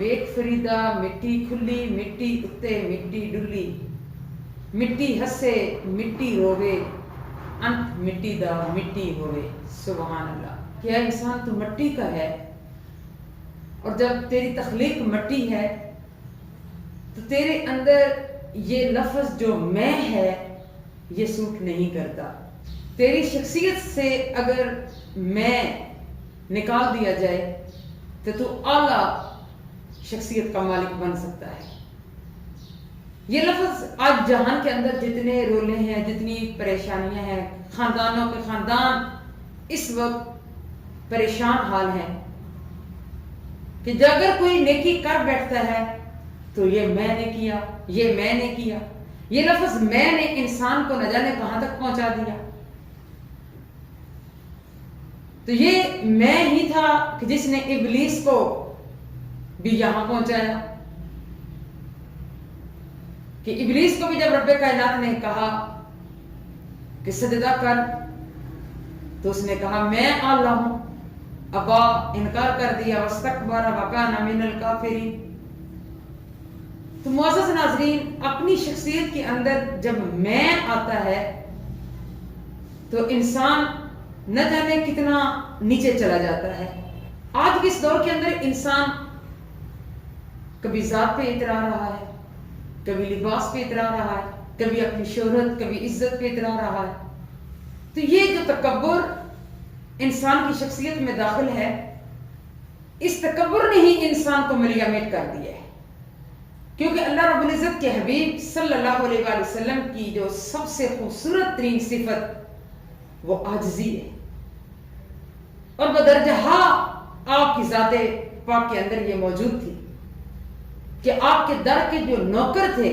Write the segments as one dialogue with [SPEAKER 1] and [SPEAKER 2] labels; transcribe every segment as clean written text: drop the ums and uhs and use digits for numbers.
[SPEAKER 1] ਵੇਖ ਫਰੀਦਾ ਮਿੱਟੀ ਖੁੱਲੀ, ਮਿੱਟੀ ਉੱਤੇ ਮਿੱਟੀ ਡੁੱਲੀ, ਮਿੱਟੀ ਹੱਸੇ ਮਿੱਟੀ रोवे, अंत मिट्टी दा मिट्टी होवे। सुभान अल्लाह। क्या इंसान तो मिट्टी का है, और जब तेरी तख्लीक मिट्टी है तो तेरे अंदर ये लफ्ज़ जो मैं है ये सूट नहीं करता। तेरी शख्सियत से अगर मैं निकाल दिया जाए तो तू आला शख्सियत का मालिक बन सकता है। ये लफ्ज़ आज जहान के अंदर जितने रोले हैं, जितनी परेशानियां हैं, खानदानों के खानदान इस वक्त परेशान हाल हैं कि जब अगर कोई नेकी कर बैठता है तो ये मैंने किया, ये मैंने किया। ये लफ्ज़ मैंने इंसान को न जाने कहां तक पहुंचा दिया। तो ये मैं ही था कि जिसने इब्लीस को भी यहां पहुंचाया, कि इब्लीस को भी जब रब्बे कायनात ने कहा कि सजदा कर, तो उसने कहा मैं अल्लाह हूं, अबा इनकार कर दिया, वस्तकबरा वकाना मिनल काफिरीन। तो मुअज़्ज़ज़ नाज़रीन, अपनी शख्सियत के अंदर जब मैं आता है तो इंसान न जाने कितना नीचे चला जाता है। आज के इस दौर के अंदर इंसान कभी जात पे इतरा रहा है, कभी लिबास पे इतरा रहा है, कभी अपनी शोहरत, कभी इज्जत पे इतरा रहा है। तो ये जो तकब्बुर इंसान की शख्सियत में दाखिल है, इस तकब्बुर ने ही इंसान को मलियामेट कर दिया है। क्योंकि अल्लाह रब्बुल इज़्ज़त के हबीब सल्लल्लाहु अलैहि वसल्लम की जो सबसे खूबसूरत तरीन सिफत वो आजिज़ी है, और बदरजहा आपकी ज़ाते पाक के अंदर ये मौजूद थी कि आपके दर के जो नौकर थे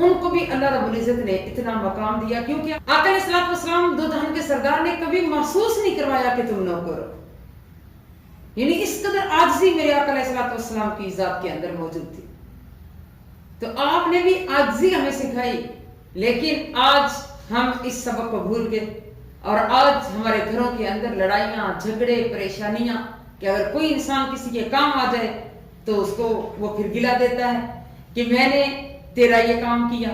[SPEAKER 1] उनको भी अल्लाह रब्बुल इज़्ज़त ने इतना मकाम दिया, क्योंकि आका अलैहिस्सलातु वस्सलाम दो जहान के सरदार ने कभी महसूस नहीं करवाया कि तुम नौकर हो। यानी इस कदर आजिज़ी मेरे आका अलैहिस्सलातु वस्सलाम की ज़ात के अंदर मौजूद थी। तो आपने भी आजिज़ी हमें सिखाई, लेकिन आज हम इस सबक को भूल गए, और आज हमारे घरों के अंदर लड़ाइयाँ, झगड़े, परेशानियां, कि अगर कोई इंसान किसी के काम आ जाए तो उसको वो फिर गिला देता है कि मैंने तेरा ये काम किया।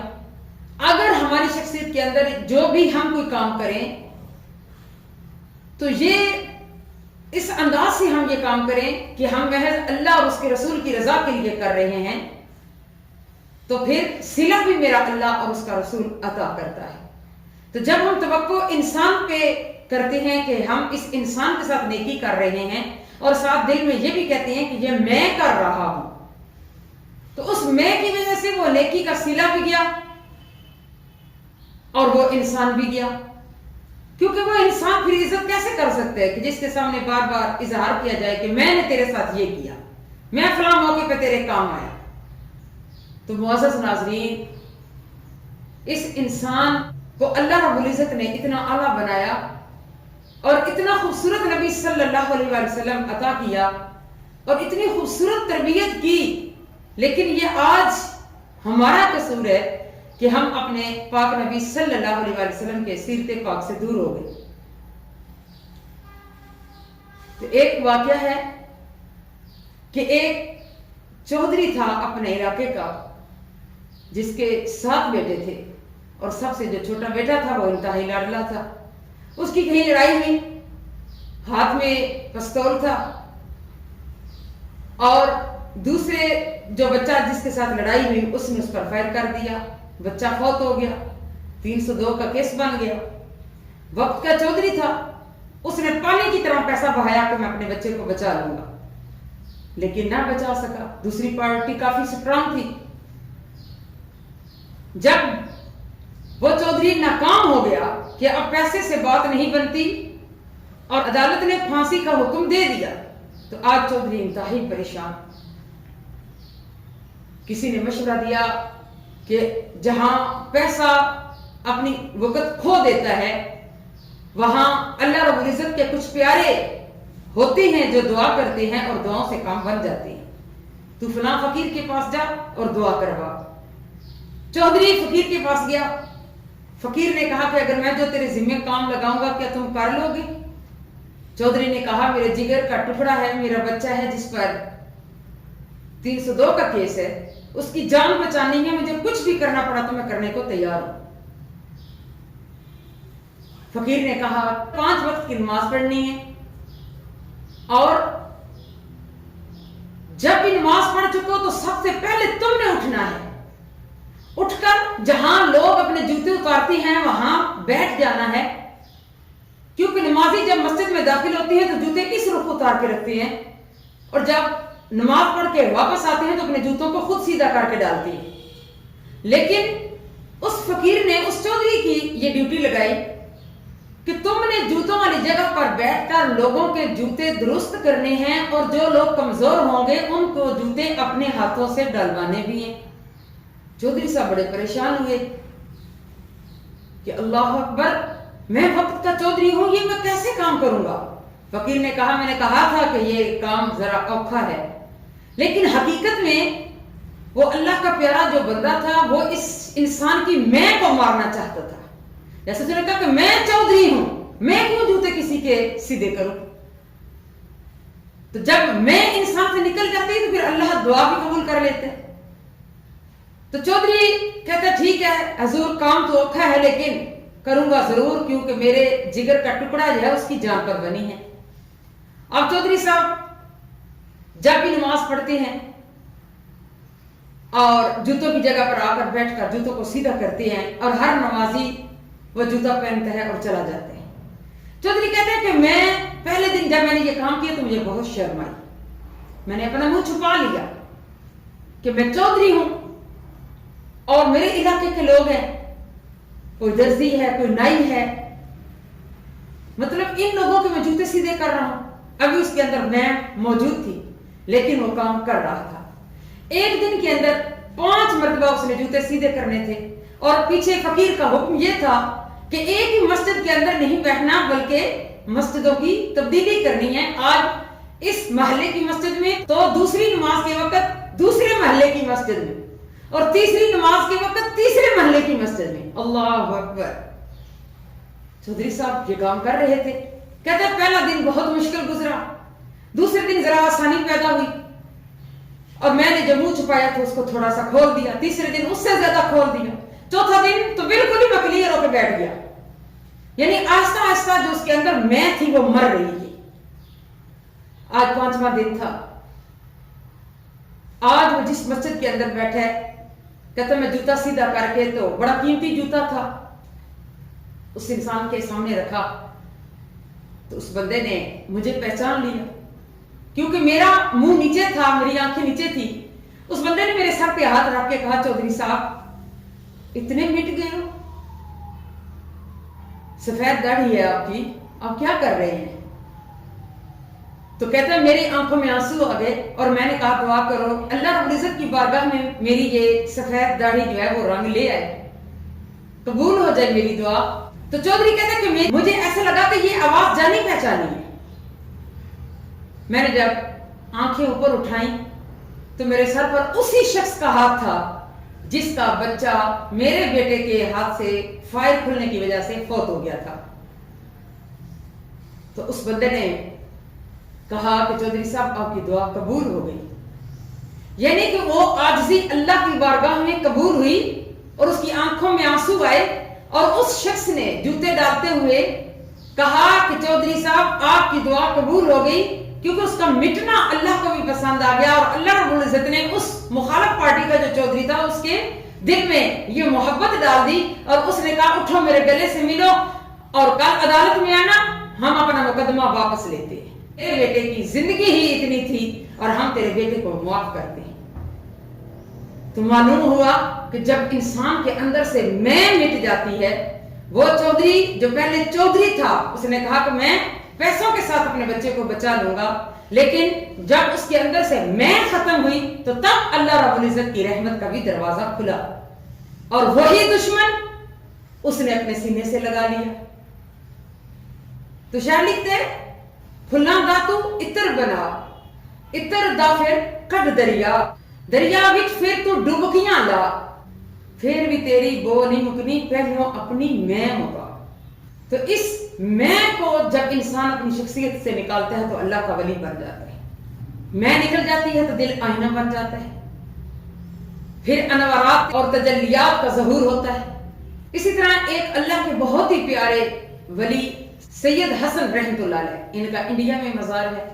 [SPEAKER 1] अगर हमारी शख्सियत के अंदर जो भी हम कोई काम करें तो ये इस अंदाज से हम ये काम करें कि हम महज अल्लाह और उसके रसूल की रजा के लिए कर रहे हैं, तो फिर सिला भी मेरा अल्लाह और उसका रसूल अता करता है। तो जब हम तवक्को इंसान पे करते हैं कि हम इस इंसान के साथ नेकी कर रहे हैं, और साथ दिल में ये भी कहते हैं कि ये मैं कर रहा हूं, तो उस मैं की वजह से वो नेकी का सिला भी गया और वो इंसान भी गया। क्योंकि वो इंसान फिर इज्जत कैसे कर सकते हैं कि जिसके सामने बार बार इजहार किया जाए कि मैंने तेरे साथ ये किया, मैं फलां मौके पे तेरे काम आया। तो मुअज़्ज़ज़ नाज़रीन, इस इंसान को अल्लाह रब्बुल इज़्ज़त ने इतना आला बनाया और इतना खूबसूरत नबी सल्लल्लाहु अलैहि वसल्लम अता किया और इतनी खूबसूरत तरबियत की, लेकिन ये आज हमारा कसूर है कि हम अपने पाक नबी सल्लल्लाहु अलैहि वसल्लम के सीरत पाक से दूर हो गए। तो एक वाकया है कि एक चौधरी था अपने इलाके का, जिसके 7 बेटे थे, और सबसे जो छोटा बेटा था वो इंतहाई लाडला था। उसकी कहीं लड़ाई हुई, हाथ में पिस्तौल था, और दूसरे जो बच्चा जिसके साथ लड़ाई हुई उसने उस पर फायर कर दिया, बच्चा फौत हो गया, 302 का केस बन गया। वक्त का चौधरी था, उसने पानी की तरह पैसा बहाया कि मैं अपने बच्चे को बचा लूंगा, लेकिन ना बचा सका। दूसरी पार्टी काफी स्ट्रांग थी। जब वो चौधरी नाकाम हो गया कि अब पैसे से बात नहीं बनती और अदालत ने फांसी का हुक्म दे दिया, तो आज चौधरी इंतहाई परेशान। किसी ने मशवरा दिया कि जहां पैसा अपनी वक़्त खो देता है वहां अल्लाह रब्बुल इज़्ज़त के कुछ प्यारे होते हैं जो दुआ करते हैं और दुआओं से काम बन जाते हैं। तू फलां फकीर के पास जा और दुआ करवा। चौधरी फकीर के पास गया। फकीर ने कहा कि अगर मैं जो तेरे जिम्मे काम लगाऊंगा क्या तुम कर लोगे? चौधरी ने कहा मेरे जिगर का टुकड़ा है, मेरा बच्चा है जिस पर 302 का केस है, उसकी जान बचानी है, मुझे कुछ भी करना पड़ा तो मैं करने को तैयार हूं। फकीर ने कहा 5 वक्त की नमाज पढ़नी है और जब भी नमाज पढ़ चुको तो सबसे पहले तुमने उठना है, उठकर जहां लोग अपने जूते उतारते हैं वहां बैठ जाना है, क्योंकि नमाजी जब मस्जिद में दाखिल होती है तो जूते इस रुख उतार के रखते हैं और जब नमाज पढ़ के वापस आते हैं तो अपने जूतों को खुद सीधा करके डालते हैं। लेकिन उस फकीर ने उस चौधरी की ये ड्यूटी लगाई कि तुमने जूतों वाली जगह पर बैठकर लोगों के जूते दुरुस्त करने हैं और जो लोग कमजोर होंगे उनको जूते अपने हाथों से डलवाने भी हैं। चौधरी साहब बड़े परेशान हुए कि अल्लाह अकबर, मैं वक्त का चौधरी हूं, ये मैं कैसे काम करूंगा। फकीर ने कहा मैंने कहा था कि ये काम जरा औखा है, लेकिन हकीकत में वो अल्लाह का प्यारा जो बंदा था वो इस इंसान की मैं को मारना चाहता था। जैसे उसने कहा कि मैं चौधरी हूं, मैं क्यों जूते किसी के सीधे करूं। तो जब मैं इंसान से निकल जाती तो फिर अल्लाह दुआ भी कबूल कर लेते। तो चौधरी कहता ठीक है हजूर, काम तो औखा है लेकिन करूंगा जरूर, क्योंकि मेरे जिगर का टुकड़ा जो है उसकी जान पर बनी है। अब चौधरी साहब जब भी नमाज पढ़ते हैं और जूतों की जगह पर आकर बैठकर जूतों को सीधा करते हैं और हर नमाजी वो जूता पहनता है और चला जाते हैं। चौधरी कहते हैं कि मैं पहले दिन जब मैंने ये काम किया तो मुझे बहुत शर्म आई, मैंने अपना मुंह छुपा लिया कि मैं चौधरी हूं और मेरे इलाके के लोग हैं, कोई दर्जी है, कोई नाई है, मतलब इन लोगों के मैं जूते सीधे कर रहा हूं। अभी उसके अंदर मैं मौजूद थी लेकिन वो काम कर रहा था। एक दिन के अंदर 5 मरतबा उसने जूते सीधे करने थे और पीछे फकीर का हुक्म यह था कि एक ही मस्जिद के अंदर नहीं बैठना बल्कि मस्जिदों की तब्दीली करनी है। आज इस महल्ले की मस्जिद में तो दूसरी नमाज के वक्त दूसरे महल्ले की मस्जिद में और तीसरी नमाज के वक्त तीसरे महल्ले की मस्जिद में। अल्लाह अकबर। चौधरी साहब ये काम कर रहे थे। कहते हैं पहला दिन बहुत मुश्किल गुजरा, दूसरे दिन जरा आसानी पैदा हुई और मैंने जो मुंह छुपाया था उसको थोड़ा सा खोल दिया, तीसरे दिन उससे ज्यादा खोल दिया, चौथा दिन तो बिल्कुल ही क्लियर होकर बैठ गया। यानी आहिस्ता आहिस्ता जो उसके अंदर मैं थी वो मर रही थी। आज 5वां दिन था। आज वो जिस मस्जिद के अंदर बैठे, कहते मैं जूता सीधा करके, तो बड़ा कीमती जूता था, उस इंसान के सामने रखा तो उस बंदे ने मुझे पहचान लिया क्योंकि मेरा मुंह नीचे था, मेरी आंखें नीचे थी। उस बंदे ने मेरे सर पे हाथ रख के कहा चौधरी साहब इतने मिट गए हो, सफेद दाढ़ी है आपकी, आप क्या कर रहे हैं। तो कहता है मेरी आंखों में आंसू आ गए और मैंने कहा दुआ करो अल्लाह रब्बुल इज्जत की बारगाह में मेरी ये सफेद दाढ़ी जो है वो रंग ले आए, कबूल हो जाए मेरी दुआ। तो चौधरी कहता है कि मुझे ऐसा लगा कि ये आवाज जानी पहचानी है। मैंने जब आंखें ऊपर उठाई तो मेरे सर पर उसी शख्स का हाथ था जिसका बच्चा मेरे बेटे के हाथ से फायर खुलने की वजह से फौत हो गया था। तो उस बंदे ने कहा कि चौधरी साहब आपकी दुआ कबूल हो गई। यानी कि वो आजिज़ी अल्लाह की बारगाह में कबूल हुई और उसकी आंखों में आंसू आए और उस शख्स ने जूते डालते हुए कहा कि चौधरी साहब आपकी दुआ कबूल हो गई, क्योंकि उसका मिटना अल्लाह को भी पसंद आ गया और अल्लाह रब्बुल इज्जत ने उस मुखालिफ पार्टी का जो चौधरी था उसके दिल में ये मोहब्बत डाल दी और उसने कहा उठो मेरे गले से मिलो और कल अदालत में आना, हम अपना मुकदमा वापस लेते हैं। तेरे बेटे की जिंदगी ही इतनी थी और हम तेरे बेटे को माफ करते हैं। तो मालूम हुआ कि जब इंसान के अंदर से मैं मिट जाती है, वो चौधरी जो पहले चौधरी था उसने कहा कि मैं पैसों के साथ अपने बच्चे को बचा लूंगा, लेकिन जब उसके अंदर से मैं खत्म हुई तो तब अल्लाह रब्बुल इज्जत की रहमत का भी दरवाजा खुला और वही दुश्मन उसने अपने सीने से लगा लिया। तो शायर लिखते फुल्ला दा तू इतर बना, इतर दा फिर कट दरिया, दरिया विच फिर तू डुबकियां ला, फिर भी तेरी बो नहीं मुकनी, पहलों अपनी मैं मुका। تو اس میں کو جب انسان اپنی شخصیت سے نکالتا ہے تو اللہ کا ولی بن جاتا ہے. میں نکل جاتی ہے تو دل آئینہ بن جاتا ہے، پھر انوارات اور تجلیات کا ظہور ہوتا ہے. اسی طرح ایک اللہ کے بہت ہی پیارے ولی سید حسن رحمۃ اللہ علیہ، ان کا انڈیا میں مزار ہے.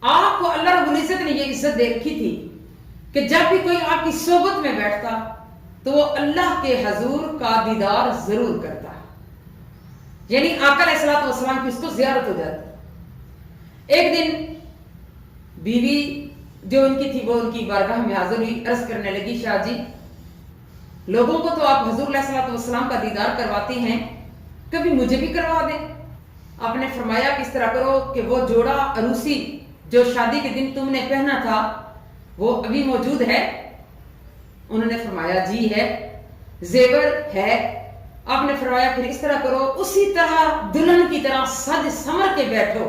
[SPEAKER 1] آپ کو اللہ رب العزت نے یہ عزت دے رکھی تھی کہ جب بھی کوئی آپ کی صحبت میں بیٹھتا تو وہ اللہ کے حضور کا دیدار ضرور کرتا، یعنی آقا علیہ الصلوۃ والسلام کی اس کو زیارت ہو جاتی. ایک دن بیوی جو ان کی تھی وہ ان کی بارگاہ میں حاضر ہوئی، عرض کرنے لگی شاہ جی لوگوں کو تو آپ حضور علیہ الصلوۃ والسلام کا دیدار کرواتے ہیں، کبھی مجھے بھی کروا دیں. آپ نے فرمایا کس طرح کرو کہ وہ جوڑا عروسی جو شادی کے دن تم نے پہنا تھا وہ ابھی موجود ہے؟ انہوں نے فرمایا جی ہے. زیور ہے؟ آپ نے فرمایا پھر اس طرح کرو اسی طرح دلہن کی طرح سج سمر کے بیٹھو.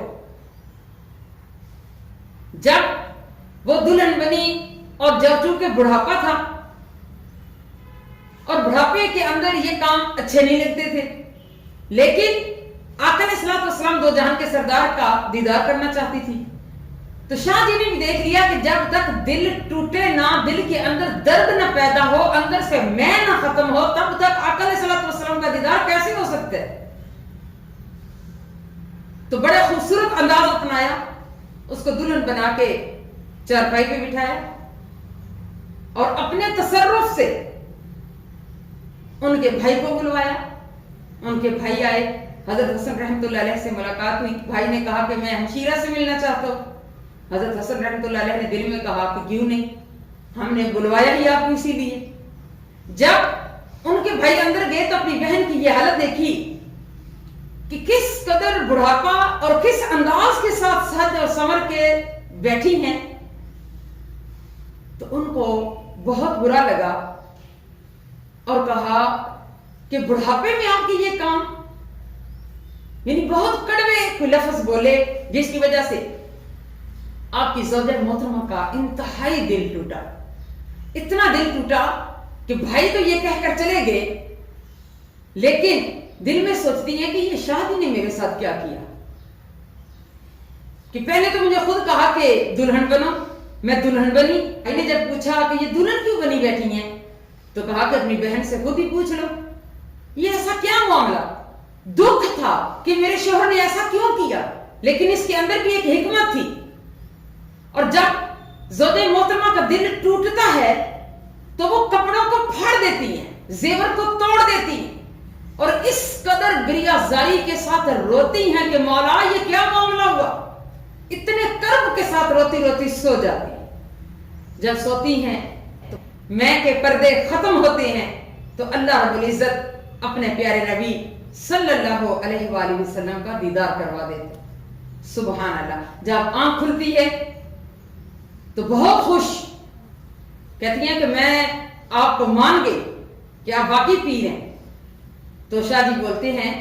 [SPEAKER 1] جب وہ دلہن بنی اور جب چونکہ بڑھاپا تھا اور بڑھاپے کے اندر یہ کام اچھے نہیں لگتے تھے، لیکن آقا علیہ الصلوۃ والسلام دو جہان کے سردار کا دیدار کرنا چاہتی تھی. تو شاہ جی نے بھی دیکھ لیا کہ جب تک دل ٹوٹے نہ، دل کے اندر درد نہ پیدا ہو، اندر سے میں نہ ختم ہو، تب تک آقا علیہ الصلوۃ والسلام کا دیدار کیسے ہو سکتا ہے؟ تو بڑے خوبصورت انداز اپنایا، اس کو دلہن بنا کے چارپائی پہ بٹھایا اور اپنے تصرف سے ان کے بھائی کو بلوایا. ان کے بھائی آئے، حضرت حسن رحمۃ اللہ علیہ سے ملاقات ہوئی. بھائی نے کہا کہ میں ہمشیرہ سے ملنا چاہتا ہوں. حضرت حسن رحمۃ اللہ علیہ نے دل میں کہا کہ کیوں نہیں، ہم نے بلوایا ہی آپ کو اسی لیے. جب ان کے بھائی اندر گئے تو اپنی بہن کی یہ حالت دیکھی کہ کس قدر بڑھاپا اور کس انداز کے ساتھ سج اور سنور کے بیٹھی ہیں. تو ان کو بہت برا لگا اور کہا کہ بڑھاپے میں آپ کی یہ کام، یعنی بہت کڑوے کوئی لفظ بولے جس کی وجہ سے آپ کی زوجہ محترمہ کا انتہائی دل ٹوٹا. اتنا دل ٹوٹا کہ بھائی تو یہ کہہ کر چلے گئے، لیکن دل میں سوچتی ہیں کہ یہ شادی نے میرے ساتھ کیا کیا کہ پہلے تو مجھے خود کہا کہ دلہن بنو، میں دلہن بنی. میں نے جب پوچھا کہ یہ دلہن کیوں بنی بیٹھی ہیں تو کہا کہ اپنی بہن سے خود ہی پوچھ لو، یہ ایسا کیا معاملہ؟ دکھ تھا کہ میرے شوہر نے ایسا کیوں کیا، لیکن اس کے اندر بھی ایک حکمت تھی. اور جب زوجہ محترمہ کا دل ٹوٹتا ہے تو وہ کپڑوں کو پھاڑ دیتی ہیں، زیور کو توڑ دیتی ہیں اور اس قدر گریہ زاری کے ساتھ روتی ہیں کہ مولا یہ کیا معاملہ ہوا. اتنے کرب کے ساتھ روتی روتی سو جاتی ہیں. جب سوتی ہیں تو میں کے پردے ختم ہوتے ہیں تو اللہ رب العزت اپنے پیارے نبی صلی اللہ علیہ وآلہ وسلم کا دیدار کروا دیتے. سبحان اللہ. جب آنکھ کھلتی ہے تو بہت خوش، کہتی ہیں کہ میں آپ کو مان گئی کہ آپ واقعی پیر ہیں. تو شاہ جی بولتے ہیں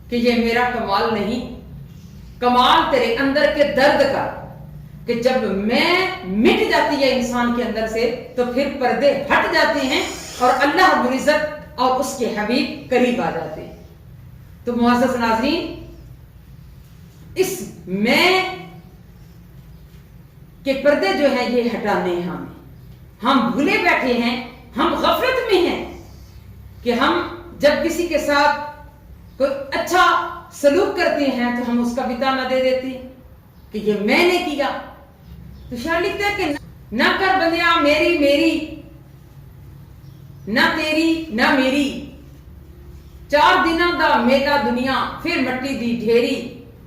[SPEAKER 1] کہ یہ میرا کمال نہیں، کمال تیرے اندر کے درد کا، کہ جب میں مٹ جاتی ہے انسان کے اندر سے تو پھر پردے ہٹ جاتے ہیں اور اللہ رب العزت اور اس کے حبیب قریب آ جاتے ہیں. تو معزز ناظرین، اس میں کہ پردے جو ہیں یہ ہٹانے ہیں. ہم بھولے بیٹھے ہیں، ہم غفلت میں ہیں کہ ہم جب کسی کے ساتھ کوئی اچھا سلوک کرتے ہیں تو ہم اس کا بھی تانا دے دیتے ہیں کہ یہ میں نے کیا. تو شاعر لکھتا ہے کہ نہ کر بندیا میری میری، نہ تیری نہ میری، 4 دنوں دا میلا دنیا پھر مٹی دی ڈھیری.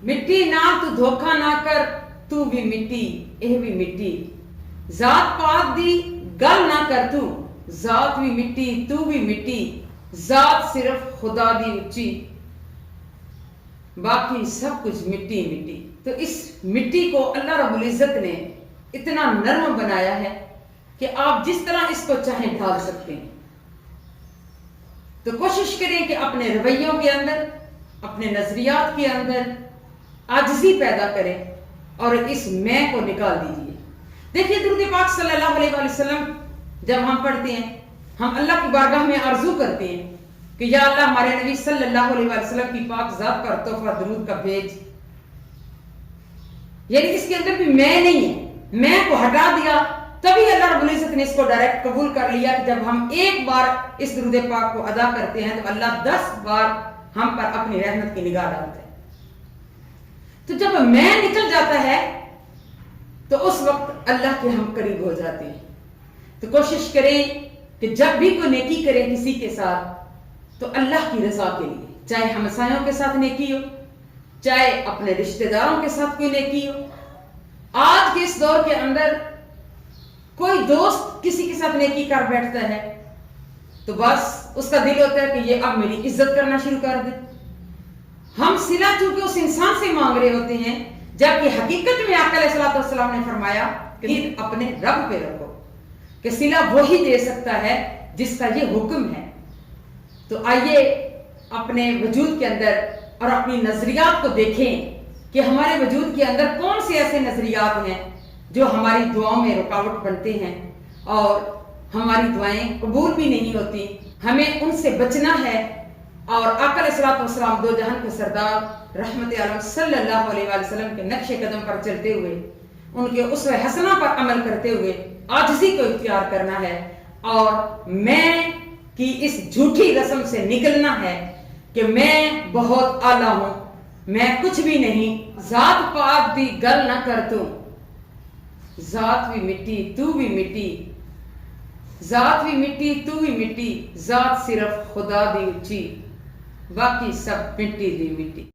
[SPEAKER 1] مٹی نال تو دھوکا نہ کر، تو بھی مٹی اے بھی مٹی. ذات پاک دی گل نہ کر تو، ذات بھی مٹی تو بھی مٹی. ذات صرف خدا دی اچھی، باقی سب کچھ مٹی مٹی. تو اس مٹی کو اللہ رب العزت نے اتنا نرم بنایا ہے کہ آپ جس طرح اس کو چاہیں ڈھال سکتے ہیں. تو کوشش کریں کہ اپنے رویوں کے اندر، اپنے نظریات کے اندر عاجزی پیدا کریں اور اس میں کو نکال دیجیے. دیکھیے درود پاک صلی اللہ علیہ وآلہ وسلم جب ہم پڑھتے ہیں، ہم اللہ کی بارگاہ میں آرزو کرتے ہیں کہ یا اللہ ہمارے نبی صلی اللہ علیہ وسلم کی پاک ذات پر تحفہ درود کا بھیج. یعنی اس کے اندر بھی میں نہیں ہے، میں کو ہٹا دیا. تبھی اللہ رب العزت نے اس کو ڈائریکٹ قبول کر لیا کہ جب ہم ایک بار اس درود پاک کو ادا کرتے ہیں تو اللہ 10 بار ہم پر اپنی رحمت کی نگاہ ڈالتے ہیں. تو جب میں نکل جاتا ہے تو اس وقت اللہ کے ہم قریب ہو جاتے ہیں. تو کوشش کریں کہ جب بھی کوئی نیکی کریں کسی کے ساتھ تو اللہ کی رضا کے لیے، چاہے ہمسایوں کے ساتھ نیکی ہو، چاہے اپنے رشتہ داروں کے ساتھ کوئی نیکی ہو. آج کے اس دور کے اندر کوئی دوست کسی کے ساتھ نیکی کر بیٹھتا ہے تو بس اس کا دل ہوتا ہے کہ یہ اب میری عزت کرنا شروع کر دے. ہم صلہ چونکہ اس انسان سے مانگ رہے ہوتے ہیں، جبکہ حقیقت میں آقا علیہ الصلوۃ والسلام نے فرمایا کہ اپنے رب پہ رکھو، کہ صلہ وہی دے سکتا ہے جس کا یہ حکم ہے. تو آئیے اپنے وجود کے اندر اور اپنی نظریات کو دیکھیں کہ ہمارے وجود کے اندر کون سے ایسے نظریات ہیں جو ہماری دعاؤں میں رکاوٹ بنتے ہیں اور ہماری دعائیں قبول بھی نہیں ہوتی. ہمیں ان سے بچنا ہے اور آقا علیہ الصلوۃ والسلام دو جہان کے سردار رحمت عالم صلی اللہ علیہ وآلہ وسلم کے نقش قدم پر چلتے ہوئے، ان کے اسوہ حسنہ پر عمل کرتے ہوئے عاجزی کو اختیار کرنا ہے اور میں کی اس جھوٹی رسم سے نکلنا ہے کہ میں بہت اعلیٰ ہوں، میں کچھ بھی نہیں، ذات پاک دی گل نہ کر تو، ذات بھی مٹی تو بھی مٹی، ذات بھی مٹی تو بھی مٹی، ذات صرف خدا دی اچھی، باقی سب مٹی دی مٹی.